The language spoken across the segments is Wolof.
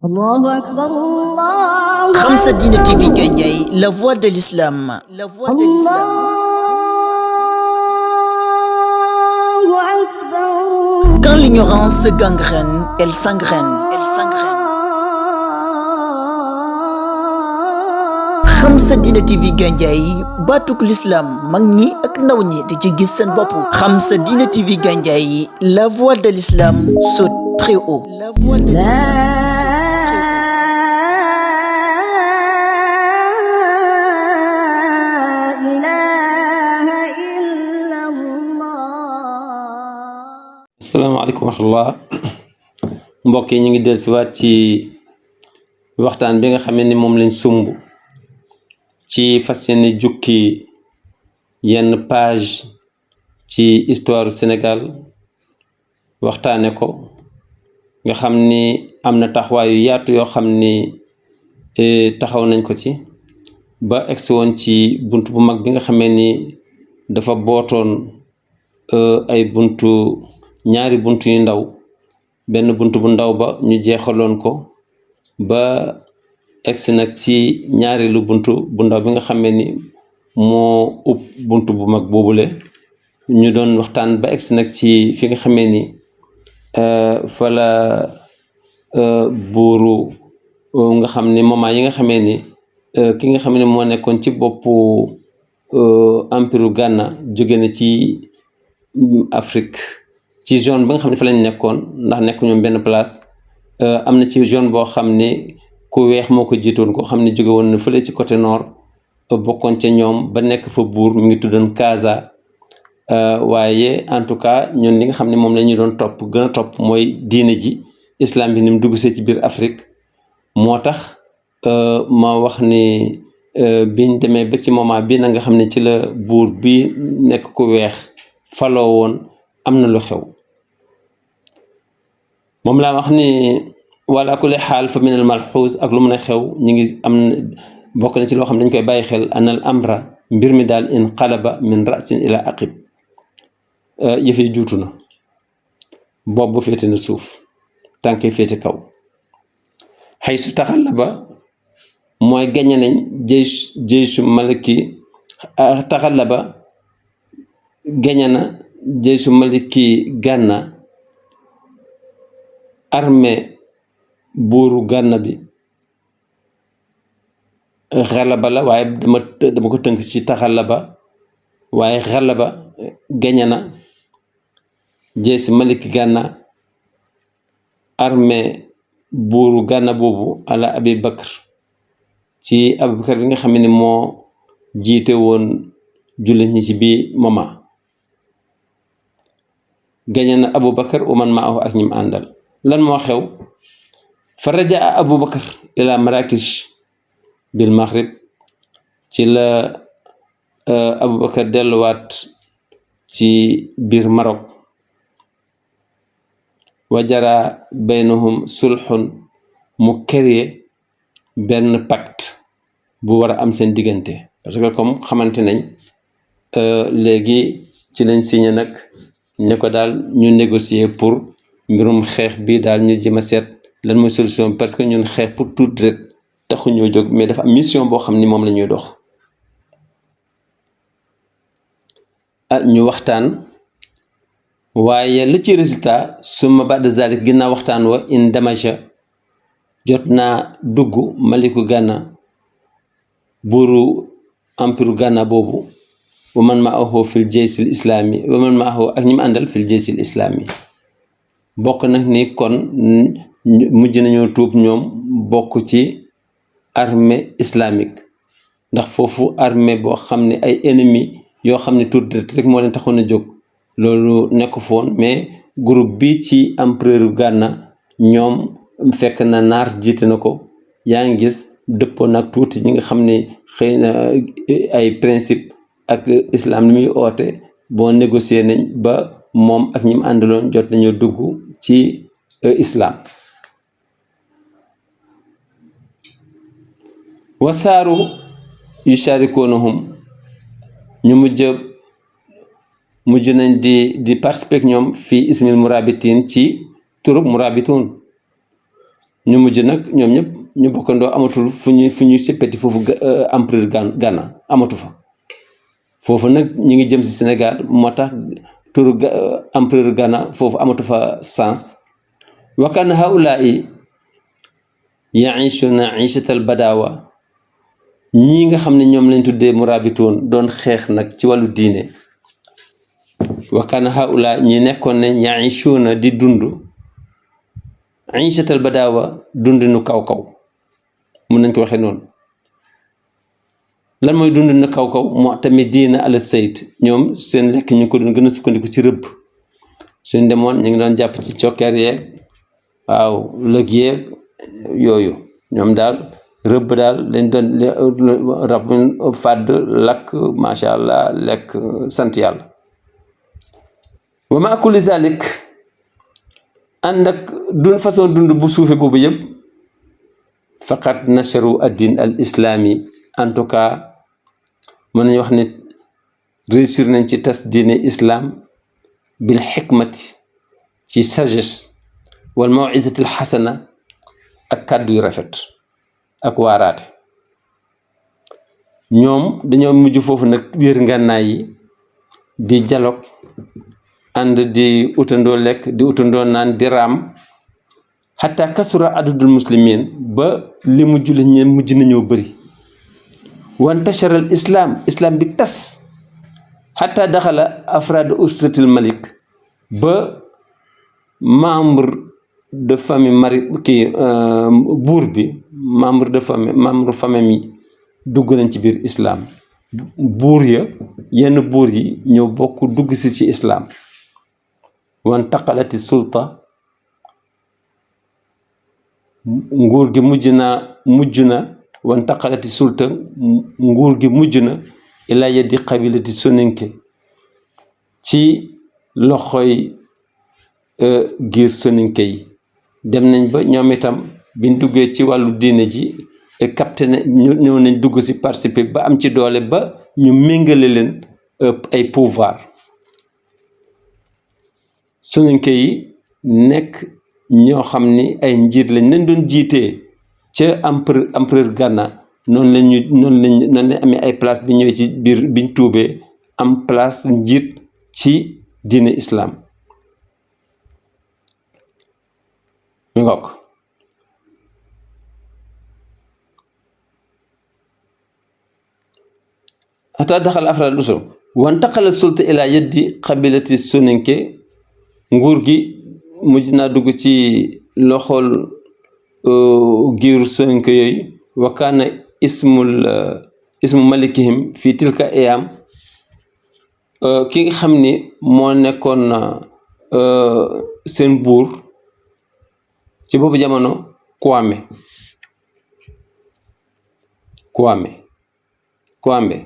الله أكبر الله Khamsa Dine TV Gandiaye, la voix de l'islam. الله أكبر. Quand l'ignorance gangrène, elle s'engraine. Khamsa Dine TV Gandiaye, batuk l'islam, mag ñi ak ndaw ñi di ci gis seen bopp. Khamsa Dine TV Gandiaye, la voix de l'islam saute très haut. La voix de l'islam. Assalamualaikum warahmatullah mbokk yi ñu ngi dellusiwaat ci waxtaan bi nga xam ne moom lañ sumb ci fas yéene jukki yenn page ci histoire Sénégal waxtaane ko nga xam ni am na taxawaayu yaatu yoo xam ni taxaw nañ ko ci ba egsi woon ci buntu bu mag bi nga xamee ni dafa bootoon ay buntu ñaari buntu yu ndaw benn buntu bu ndaw ba ñu jeexaloon ko ba egsi nag ci ñaari lu buntu bu ndaw bi nga xamee ni moo upp buntu bu mag boobule ñu doon waxtaan ba egsi nag ci fi nga xamee ni fa la buuru nga xam ni moment yi nga xamee ni ki nga xam ne moo nekkoon ci boppu empire Ghana jóge na ci Afrique ci zone ba nga xam ne fa lañ nekkoon ndax nekk ñoom benn place am na ci zone boo xam ne ku weex moo ko jiitoon koo xam ne jóge woon na fële ci côté nord bokkoon ca ñoom ba nekk fa buur mi ngi tuddoon Kaza waaye en tout cas ñun li nga xam ne moom la ñu doon topp gën a topp mooy diine ji islam bi ni mu dugg see ci biir Afrique moo tax ma wax ni biñ demee ba ci moment bi na nga xam ne ci la buur bi nekk ku weex faloo woon am na lu xew moom laa wax ni wala kulli xaal fa min al malxuus ak lu mën a xew ñu ngi am bokk na ci loo xam ne dañ koy bàyyi xel anal amra mbir mi daal in qalaba min rasin ila aqib yëf yi juutu na bopp bu féete na suuf tànk yi féete kaw xëy su taxallaba mooy gañe nañ jeysu maliki taxallaba gañe na jeysu maliki Ghana armée buuru Ghana bi xalaba la waaye dama ko tënk ci taxalaba waaye xalaba gañe na jeysu maliki Ghana armée buuru Ghana boobu ala Abi Bakr ci Abubakar bi nga xam ne moo jiite woon jullit ñi ci bii moment gañe na Abubakar uman maahu ak ñim àndal lan moo xew fa rajaa Abubakar ila Marrakesh bil maghrib ci la Abubakar delluwaat ci biir Maroc wajara baynahum sulhun mu créé benn pacte bu war a am seen diggante parce que comme xamante nañ léegi ci lañ signé nag ne ko daal ñu négocier pour mbirum xeex bi daal ñu jëm a seet lan mooy solution parce que ñun xeex pour tout rek taxu ñoo jóg mais dafa am mission boo xam ni moom la ñuy dox ñu waxtaan waaye la ci résultat suma ba'da zalik ginnaaw waxtaan wa in damaja jot naa dugg maliku Ghana buuru empire Ghana boobu wa man ma'ahu fil jaysil islami wa man ma'ahu ak ñi mu àndal fil jaysil islami bokk nag ni kon mujj nañoo tuub ñoom bokk ci armée islamique ndax foofu armée boo xam ne ay ennemis yoo xam ne tur rek moo leen taxoon a jóg loolu nekk foon mais groupe bi ci empereur Ghana ñoom fekk na naar jiite na ko yaa ngi gis dëppoo nag tuuti ñi nga xam ne xëy na ay principe ak islam li muy oote boo négocier nañ ba moom ak ñi mu àndaloon jot nañoo dugg ci islam wasaaru yusharikuunahum ñu mujj nañ di participer ak ñoom fii ismil murabitin ci turub murabitun ñu mujj nag ñoom ñëpp ñu bokkandoo amatul fu ñuy séppati foofu empereur Ghana amatu fa foofu nag ñu ngi jëm si Sénégal moo tax turu empereur Ghana foofu amatu fa sens wa kana haulaai yaishuna ishatal badawa ñii nga xam ne ñoom lañ tuddee murabitoon doon xeex nag ci wàllu diine wa kana haula ñi nekkoon ne yaishuna di dund ishatal badawa dundinu kaw-kaw mun nañ ko waxee noonu lan mooy dundinu kaw-kaw moo tamit diina ala sayt ñoom seen lekk ñu ko doon gën a sukkandiku ci rëbb suñ demoon ñu ngi doon jàpp ci cokkeer yeeg waaw lëg yeeg yooyu ñoom daal rëbb daal dañ doon rab fàdd lakk macha allah lekk sant yàlla wa ma kulli zalik ànd ak façon dund bu suufe boobu yëpp faqat nasharu addin al islami en tout cas mën nañu wax ne réussir nañ ci tas diine islam bil xikmati ci sagesse wal mawizati al xasana ak kàddu yu rafet ak waaraate ñoom dañoo mujj foofu nag wéer ngànnaay yi di dialogue ànd di utandoo lekk di utandoo naan di raam xataa kasura adadul muslimin ba li mu jullit ñe mujj nañoo bëri wantashara al islam bi tas xataa daxala afraad usratil malik ba membre de famille buur bi membre famille yi dugg nañ ci biir islam buur ya yenn buur yi ñoo bokk dugg si ci islam wantaqalati sulta nguur gi mujj na wantaqalati sulta nguur gi mujj na ila yaddi qabilati soninke ci loxoy giir soninke yi dem nañ ba ñoom itam biñ duggee ci wàllu diine ji capté na ñëw nañ dugg si participer ba am ci doole ba ñu méngale leen ay pouvoir soninke yi nekk ñoo xam ni ay njiit lañ leen doon jiitee ca empereur Ghana noonu lañ amee ay place bi ñëwee ci biir biñ tuubee am place njiit ci diine islam mi ngook xataa daxal afraad usul wantaqala sulta ila yaddi qabilati soninke nguur gi mujj naa dugg ci loxol giiru soninke yooyu wa kaana ismu malikihim fi tilka ayam ki nga xam ni moo nekkoon seen buur ci boobu jamono Kwame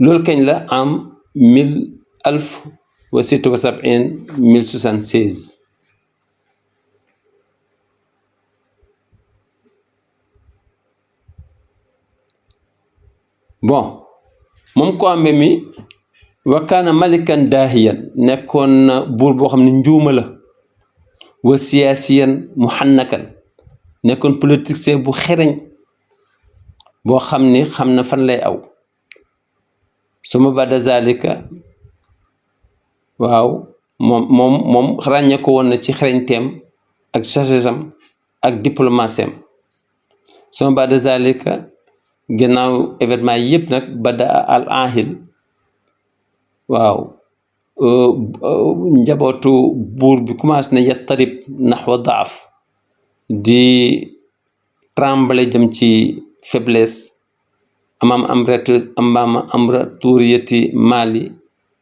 loolu kañ la am 1076 bon moom Kwame mi wa kaana malikan daahiyan nekkoon na buur boo xam ne njuuma la wa siyaasiyan muhannakan nekkoon politicien bu xereñ boo xam ni xam na fan lay aw suma bada zalika waaw moom ràññee ko woon na ci xereñteem ak sagesse-am ak diplomatie am suma bada zalika gannaaw événement yi yëpp nag bada al ahil waaw njabootu buur bi commencé na yattarib naxwa daaf di tremble jëm ci faiblesse amam amraturiyati Mali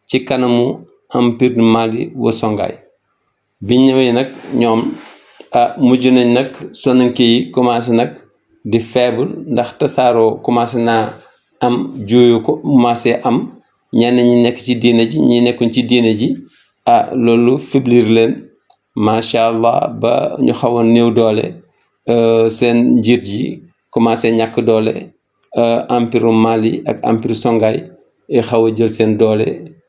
ci kanamu empire Mali wa Songhai bi ñëwee nag ñoom mujj nañ nag Soninké yi commencé nag di faible ndax tasaaroo commencé naa am juyu ko commencé am ñenn ñi nekk ci diine ji ñi nekkuñ ci diine ji loolu faiblir leen macha allah ba ñu xawoon néew doole seen njiit yi commencé ñàkk doole empire Mali ak empire Songhai xaw a jël seen doole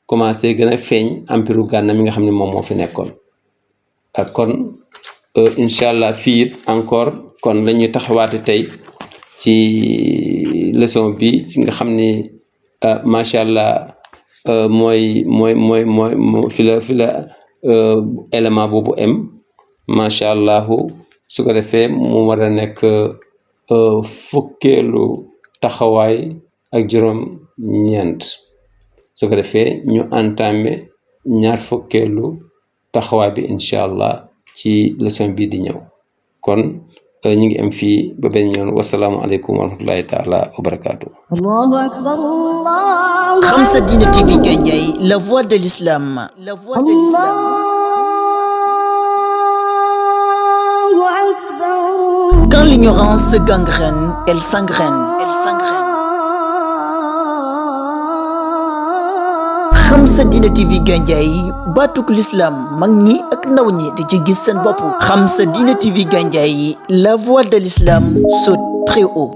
commencé gën a feeñ empire Ghana mi nga xam ne moom moo fi nekkoon kon incha allah fii it encore kon la ñuy taxawaate tey ci leçon bi ci nga xam ni macha allah mooy fi la élément boobu am macha allah su ko defee mu war a nekk fukkeelu taxawaay ak juróom-ñeent su ko defee ñu entamé ñaar fukkeelu taxawaay bi incha allah ci leçon bii di ñëw kon ñu ngi am fii ba benn yoon wasalaamu aleykum wa rahmatullahi taala wa barakaatu. Allahu akbar, Allahu Xam Sa Diine TV Gandiaye, la voix de l'islam. Allahu akbar. Quand l'ignorance se gangrène, elle s'engraine. Xam Sa Diine TV Gandiaye, baatuk l'islam mag ñi ak ndaw ñi di ci gis seen bopp. Xam Sa Diine TV Gandiaye, la voix de l'islam saute très haut.